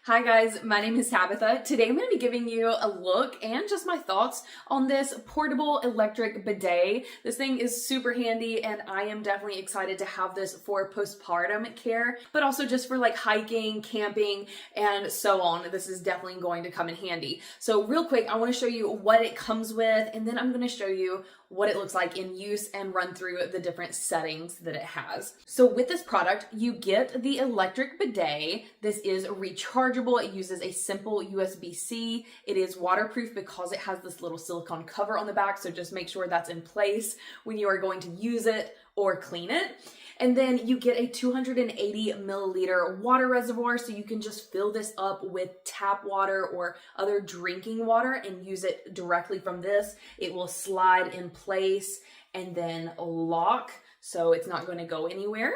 Hi guys, my name is Tabitha. Today I'm going to be giving you a look and just my thoughts on this portable electric bidet. This thing is super handy and I am definitely excited to have this for postpartum care, but also just for like hiking, camping, and so on. This is definitely going to come in handy. So real quick, I want to show you what it comes with and then I'm going to show you what it looks like in use and run through the different settings that it has. So with this product, you get the electric bidet. This is rechargeable. It uses a simple USB-C. It is waterproof because it has this little silicone cover on the back. So just make sure that's in place when you are going to use it or clean it. And then you get a 280 milliliter water reservoir, so you can just fill this up with tap water or other drinking water and use it directly from this. It will slide in place and then lock, so it's not going to go anywhere.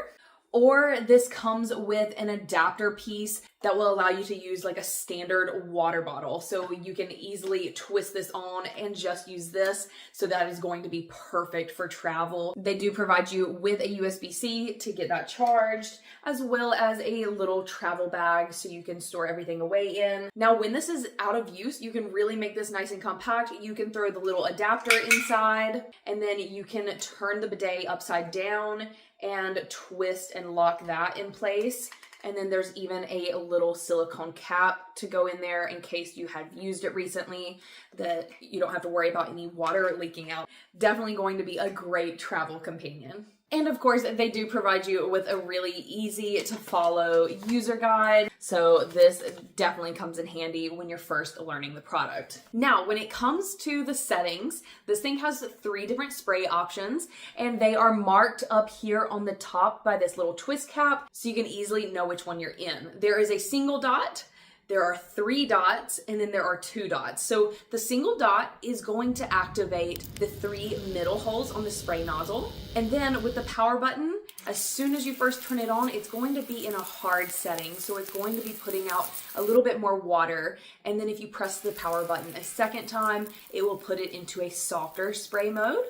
Or this comes with an adapter piece that will allow you to use like a standard water bottle. So you can easily twist this on and just use this. So that is going to be perfect for travel. They do provide you with a USB-C to get that charged, as well as a little travel bag so you can store everything away in. Now, when this is out of use, you can really make this nice and compact. You can throw the little adapter inside, and then you can turn the bidet upside down and twist and lock that in place. And then there's even a little silicone cap to go in there in case you have used it recently, that you don't have to worry about any water leaking out. Definitely going to be a great travel companion. And of course, they do provide you with a really easy to follow user guide. So this definitely comes in handy when you're first learning the product. Now, when it comes to the settings, this thing has 3 different spray options and they are marked up here on the top by this little twist cap so you can easily know which one you're in. There is a single dot, there are 3 dots, and then there are 2 dots. So the single dot is going to activate the 3 middle holes on the spray nozzle. And then with the power button, as soon as you first turn it on, it's going to be in a hard setting. So it's going to be putting out a little bit more water. And then if you press the power button a second time, it will put it into a softer spray mode.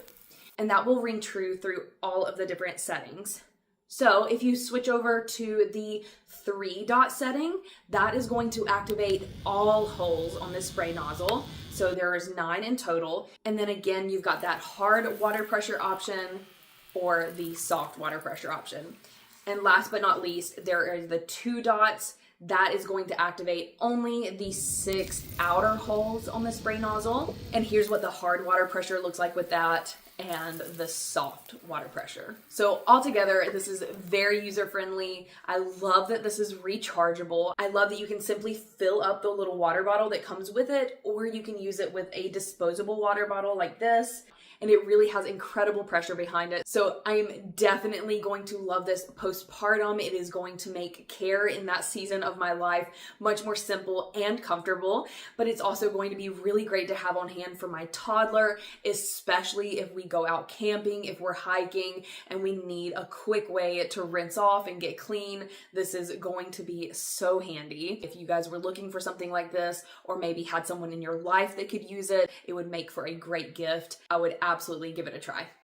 And that will ring true through all of the different settings. So if you switch over to the 3 dot setting, that is going to activate all holes on the spray nozzle. So there is 9 in total. And then again, you've got that hard water pressure option or the soft water pressure option. And last but not least, there are the 2 dots. That is going to activate only the 6 outer holes on the spray nozzle. And here's what the hard water pressure looks like with that and the soft water pressure. So altogether, this is very user-friendly. I love that this is rechargeable. I love that you can simply fill up the little water bottle that comes with it, or you can use it with a disposable water bottle like this. And it really has incredible pressure behind it. So I'm definitely going to love this postpartum. It is going to make care in that season of my life much more simple and comfortable, but it's also going to be really great to have on hand for my toddler, especially if we go out camping, if we're hiking, and we need a quick way to rinse off and get clean. This is going to be so handy. If you guys were looking for something like this, or maybe had someone in your life that could use it, it would make for a great gift. I would absolutely give it a try.